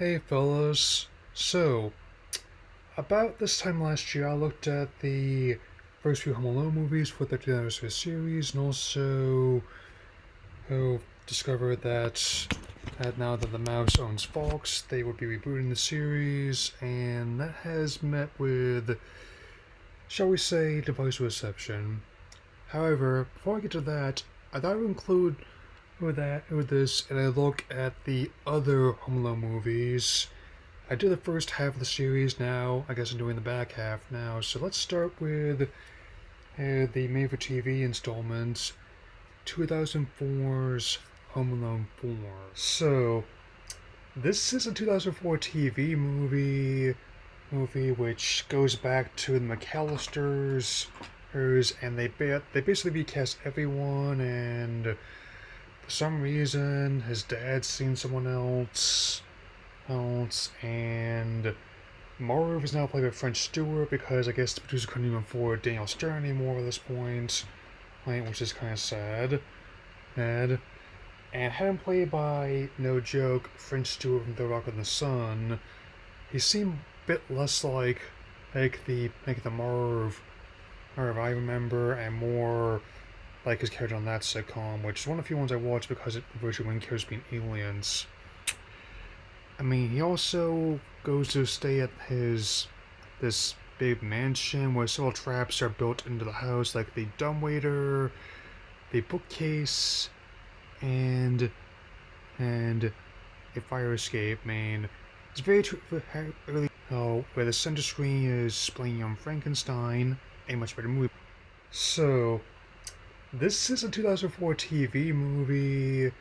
Hey fellas, so about this time last year I looked at the first few Home Alone movies for the 50th anniversary series and also discovered that now that the mouse owns Fox, they would be rebooting the series, and that has met with, shall we say, divisive reception. However, before I get to that, I thought I would include with this and I look at the other Home Alone movies. I did the first half of the series now. I guess I'm doing the back half now. So let's start with the made for TV installment 2004's Home Alone 4. So, this is a 2004 TV movie which goes back to the McAllisters, and they basically recast everyone, and for some reason his dad's seen someone else, and Marv is now played by French Stewart because I guess the producer couldn't even afford Daniel Stern anymore at this point, right, which is kind of sad. And had him played by, no joke, French Stewart from The Rock and the Sun, he seemed a bit less like the Marv I remember, and more like his character on that sitcom, which is one of the few ones I watched because it virtually when characters being aliens. I mean, he also goes to stay at this big mansion where several traps are built into the house, like the dumbwaiter, the bookcase, and a fire escape. I mean, it's very early. Where the center screen is playing Young Frankenstein, a much better movie. So, this is a 2004 TV movie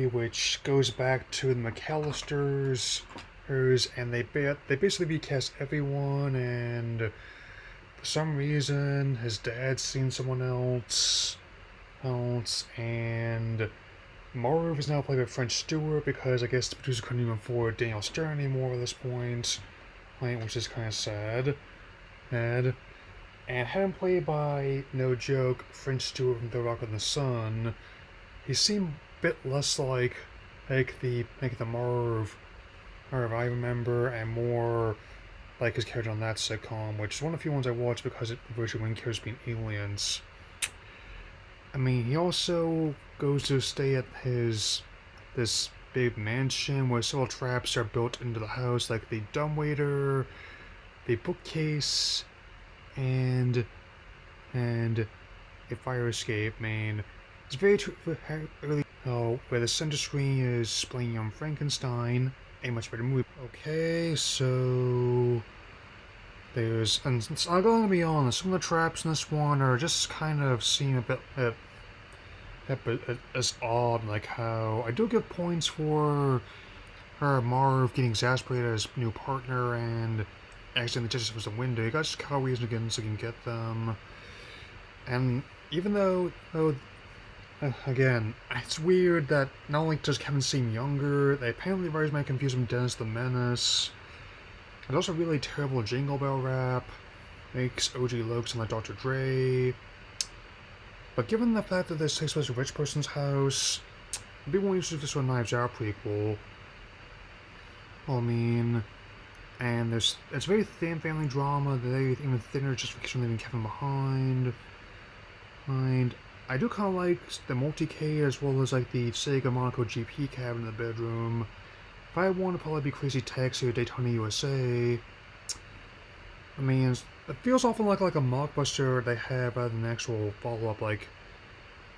which goes back to the McAllisters, and they basically recast everyone, and for some reason his dad's seen someone else, and Marv is now played by French Stewart because I guess the producer couldn't even afford Daniel Stern anymore at this point, right, which is kind of sad. And had him played by, no joke, French Stewart from The Rock and the Sun, he seemed a bit less like the Marv I remember, and more like his character on that sitcom, which is one of the few ones I watched because it virtually when characters being aliens. I mean, he also goes to stay at this big mansion where several traps are built into the house, like the dumbwaiter, the bookcase, and a fire escape. I mean, it's very early. Where the center screen is playing Young Frankenstein, a much better movie. Okay, so and I'm going to be honest, some of the traps in this one are just kind of seem a bit as odd, like how I do give points for Marv getting exasperated at his new partner and accidentally just was a window. You got just cow reason again so you can get them. And even though again, it's weird that not only does Kevin seem younger, they apparently writers might confuse him with Dennis the Menace. There's also a really terrible Jingle Bell rap, makes OG looks like Dr. Dre. But given the fact that this takes place in a rich person's house, I'd be more interested if this were a Knives Out prequel. Well, I mean, and it's very thin family drama, they even thinner just because they're leaving Kevin behind. And I do kind of like the multi-K as well as like the Sega Monaco GP cabinet in the bedroom. If I want to probably be Crazy Taxi or Daytona USA. I mean, it feels often like a mockbuster they have rather than an actual follow-up, like,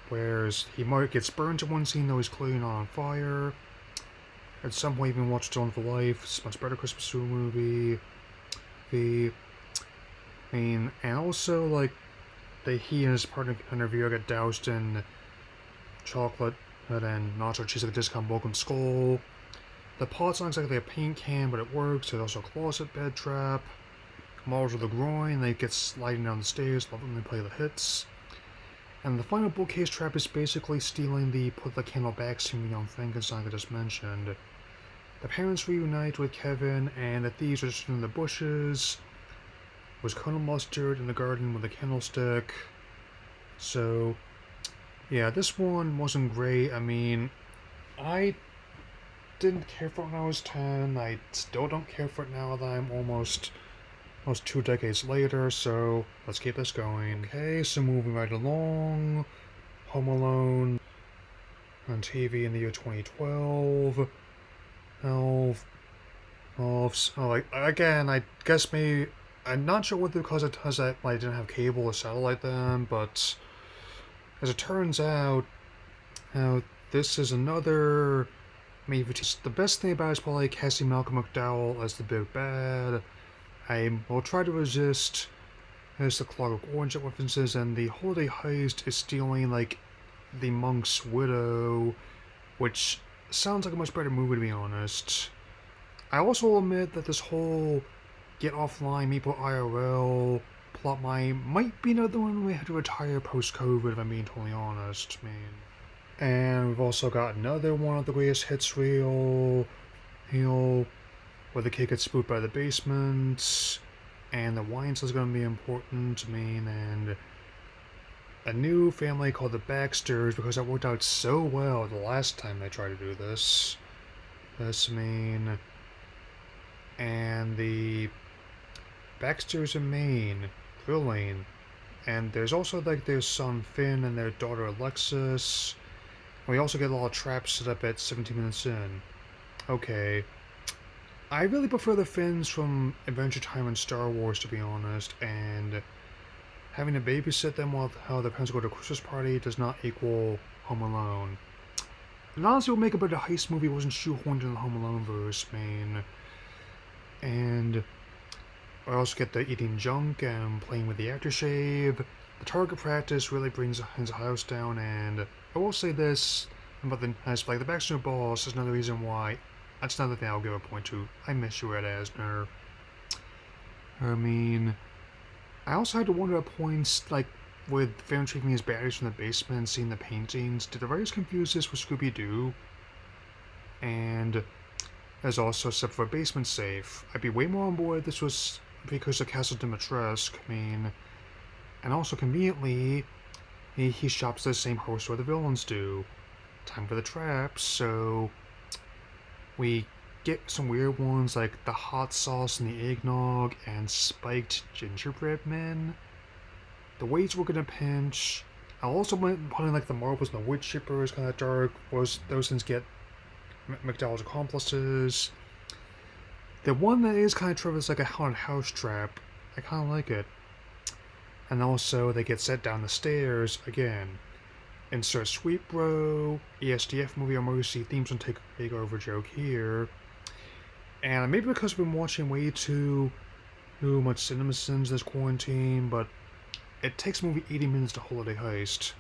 whereas he might get burned in one scene though he's clearly not on fire. At some point even watch Stone for Life, it's a much better Christmas movie. I mean, and also like he and his partner interviewer get doused in chocolate and nacho cheese like a discount Welcome Skull. The pot's not exactly a paint can, but it works. There's also a closet bed trap. Models with the groin, they get sliding down the stairs, love when they play the hits. And the final bookcase trap is basically stealing the put the candle back scene with Young Frankenstein I just mentioned. The parents reunite with Kevin, and the thieves are in the bushes. Was Colonel Mustard in the garden with a candlestick. So, yeah, this one wasn't great. I mean, I didn't care for it when I was 10. I still don't care for it now that I'm almost 2 decades later, so let's keep this going. Okay, so moving right along. Home Alone on TV in the year 2012. Like, again, I guess maybe, I'm not sure whether because it has that I didn't have cable or satellite then, but as it turns out, this is another maybe the best thing about it is probably casting Malcolm McDowell as the big bad. I will try to resist as the Clockwork Orange references, and the holiday heist is stealing like the monk's widow, which sounds like a much better movie to be honest. I also admit that this whole get offline, Maple IRL plotline might be another one we had to retire post-COVID, if I'm being totally honest, man. And we've also got another one of the greatest hits reel, where the kid gets spooked by the basement, and the wine is going to be important, and a new family called the Baxters, because it worked out so well the last time they tried to do this. And the Baxters in Maine, thrilling. And there's also like their son Finn and their daughter Alexis. We also get a lot of traps set up at 17 minutes in. Okay. I really prefer the Finns from Adventure Time and Star Wars, to be honest, and having to babysit them while how their parents go to a Christmas party does not equal Home Alone. And honestly, it would make a better heist movie wasn't shoehorned in the Home Alone verse, man. And I also get the eating junk and playing with the aftershave. The target practice really brings his house down, and I will say this about the the Baxter Boss is another reason why. That's another thing I'll give a point to. I miss you, Ed Asner. I also had to wonder at points, like, with Finn retrieving his batteries from the basement and seeing the paintings, did the writers confuse this with Scooby-Doo? And there's also except for a basement safe. I'd be way more on board if this was because of Castle Dimitrescu, and also conveniently, he shops at the same horse where the villains do. Time for the traps, so we get some weird ones like the hot sauce and the eggnog and spiked gingerbread men. The weights we're gonna pinch. I also went putting like the marbles and the wood chippers kind of dark. Those things get McDowell's accomplices. The one that is kind of true is like a haunted house trap. I kind of like it. And also they get set down the stairs again. Insert Sweet Bro, ESDF movie emergency themes and take over joke here. And maybe because we've been watching way too much CinemaSins this quarantine, but it takes a movie 80 minutes to Holiday Heist.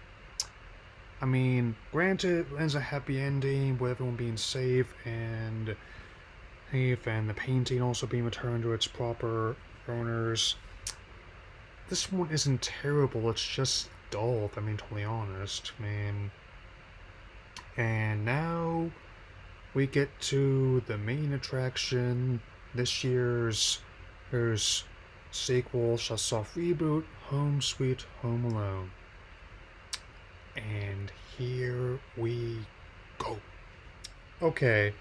Granted, it ends a happy ending with everyone being safe and the painting also being returned to its proper owners. This one isn't terrible, it's just dull, if I'm being totally honest, And now we get to the main attraction, this year's sequel, soft reboot, Home Sweet Home Alone. And here we go. Okay,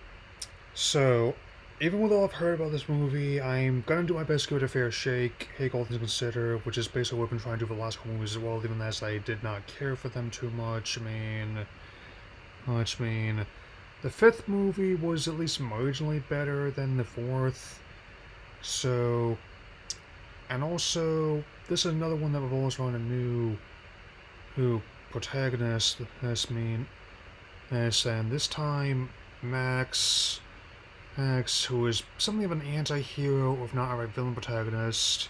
so even with all I've heard about this movie, I'm gonna do my best to give it a fair shake, all things considered, which is basically what I've been trying to do for the last couple movies as well, even as I did not care for them too much. The fifth movie was at least marginally better than the fourth. So, and also, this is another one that revolves around a new protagonist, and this time, Max, who is something of an anti-hero, if not a villain protagonist.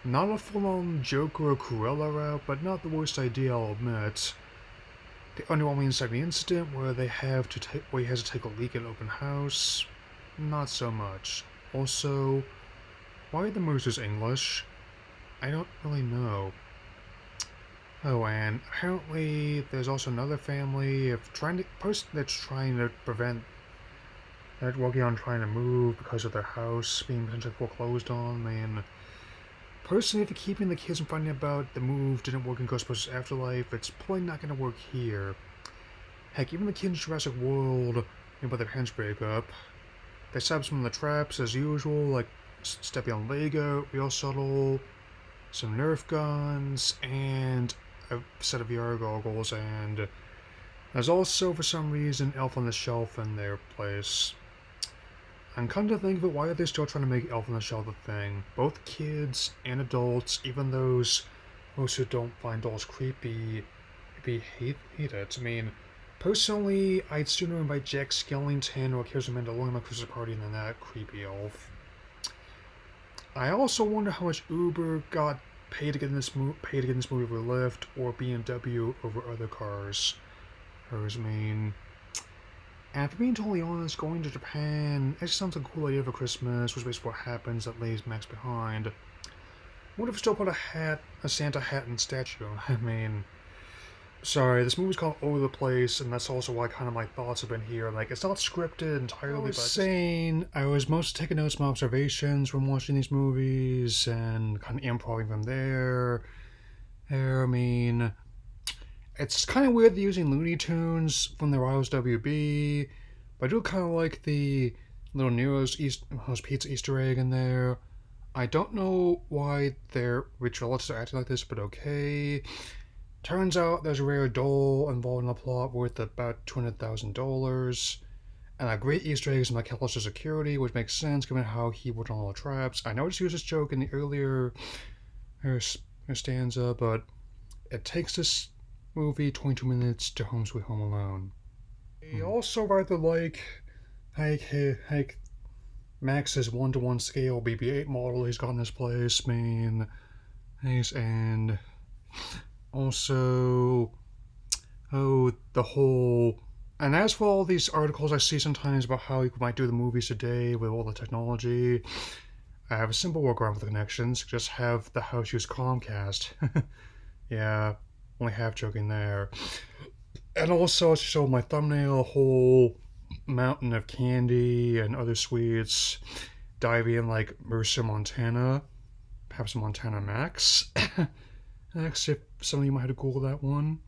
Not a full-on Joker or Cruella route, but not the worst idea, I'll admit. The underwhelming second incident where he has to take a leak at an open house, not so much. Also, why are the Moosers English? I don't really know. Oh, and apparently there's also another family person that's trying to prevent. They're working on trying to move because of their house being potentially foreclosed on. Personally, if keeping the kids from finding about the move didn't work in Ghostbusters Afterlife, it's probably not going to work here. Heck, even the kids in Jurassic World but their hands break up. They set up some of the traps as usual, like stepping on Lego, real subtle, some Nerf guns, and a set of VR goggles, and there's also, for some reason, Elf on the Shelf in their place. And come to think of it, why are they still trying to make Elf on the Shelf a thing? Both kids and adults, even those who don't find dolls creepy, hate it. I mean, personally, I'd sooner invite Jack Skellington or Kaiser Mandalorian to my Christmas party than that creepy elf. I also wonder how much Uber got paid to get in this movie over Lyft or BMW over other cars. I mean, and for being totally honest, going to Japan it sounds like a cool idea for Christmas, which basically what happens that leaves Max behind. What if we still put a Santa hat and statue? I mean, sorry, this movie's called All Over the Place, and that's also why kind of my thoughts have been here. Like, it's not scripted entirely, but I was mostly taking notes, my observations when watching these movies, and kind of improvising from there. I mean, it's kind of weird they're using Looney Tunes from the Riles WB, but I do kind of like the little Nero's Pizza Easter egg in there. I don't know why their rich relatives are acting like this, but okay. Turns out there's a rare doll involved in the plot worth about $200,000, and a great Easter egg is McAllister's security, which makes sense given how he worked on all the traps. I know it's used this joke in the earlier stanza, but it takes this movie 22 minutes to Home Sweet Home Alone. I also rather like Max's 1-to-1 scale BB-8 model he's got in this place, and also, the whole. And as for all these articles I see sometimes about how you might do the movies today with all the technology, I have a simple workaround for the connections. Just have the house use Comcast. Yeah, only half joking there. And also, to show my thumbnail, a whole mountain of candy and other sweets, diving in like Mercer, Montana, perhaps Montana Max. Next, if some of you might have to Google that one.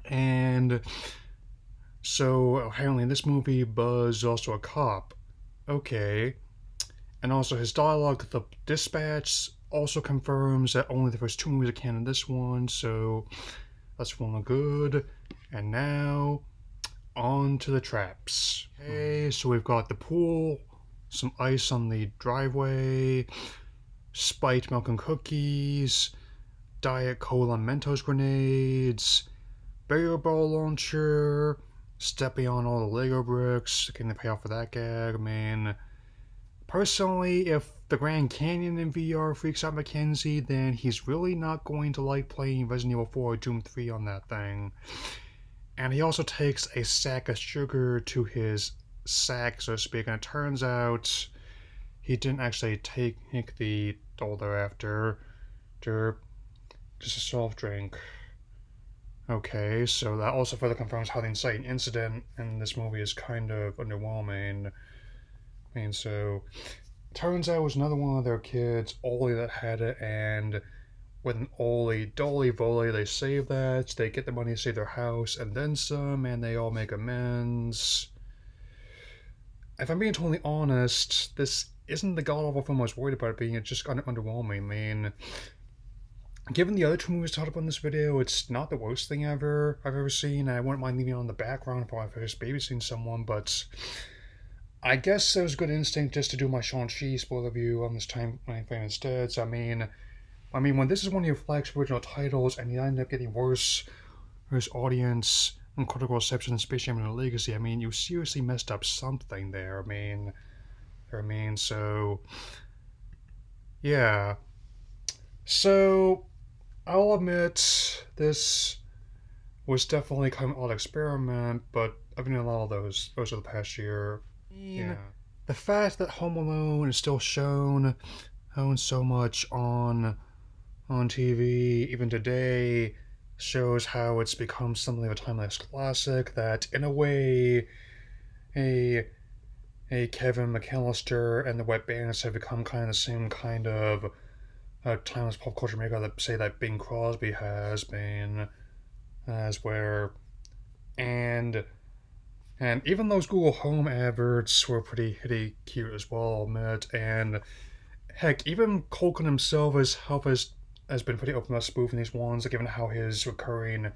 And so, apparently in this movie, Buzz is also a cop. Okay. And also his dialogue, the dispatch, also confirms that only the first two movies are canon this one, so that's one good. And now, on to the traps. Okay, so we've got the pool, some ice on the driveway, spiked milk and cookies, Diet Cola Mentos grenades, barrel ball launcher, stepping on all the Lego bricks, getting the payoff for that gag. I mean, personally, if the Grand Canyon in VR freaks out Mackenzie, then he's really not going to like playing Resident Evil 4 or Doom 3 on that thing. And he also takes a sack of sugar to his sack, so to speak, and it turns out he didn't actually take the doll thereafter. Just a soft drink. Okay, so that also further confirms how the inciting incident in this movie is kind of underwhelming. And so, turns out it was another one of their kids, Ollie, that had it, and with an Ollie dolly volley, they save that, they get the money to save their house, and then some, and they all make amends. If I'm being totally honest, this isn't the god-awful film I was worried about it being. It's just kind of underwhelming. I mean, given the other two movies talked about in this video, it's not the worst thing I've ever seen, and I wouldn't mind leaving it on the background if I was babysitting someone, but I guess there was good instinct just to do my Shang-Chi spoiler review on this time frame instead. So I mean, when this is one of your flagship original titles and you end up getting worse audience and critical reception than Space Jam and Legacy, I mean, you seriously messed up something there. So yeah. So I'll admit this was definitely kind of an odd experiment, but I've been doing a lot of those over the past year. Yeah. The fact that Home Alone is still shown so much on TV, even today, shows how it's become something of a timeless classic that, in a way, a Kevin McAllister and the Wet Bandits have become kind of the same kind of timeless pop culture maker that, say, that Bing Crosby has been, as where, and And even those Google Home adverts were pretty cute as well, I'll admit. And heck, even Culkin himself has been pretty open about spoofing these ones, given how his recurring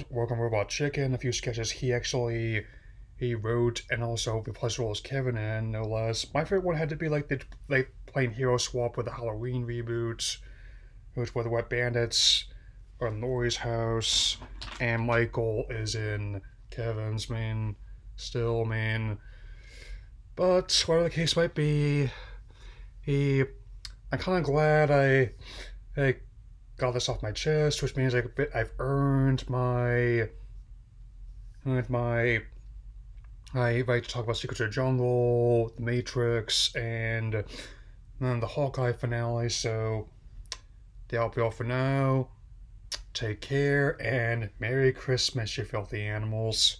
work on Robot Chicken, a few sketches he wrote and also replaced role as Kevin in, no less. My favorite one had to be like playing Hero Swap with the Halloween reboot, which were the Wet Bandits or in Laurie's house, and Michael is in Kevin's main still main. But whatever the case might be, he I'm kinda glad I got this off my chest, which means I've earned my right to talk about Secrets of the Jungle, The Matrix, and then the Hawkeye finale. So that'll be all for now. Take care and Merry Christmas, you filthy animals.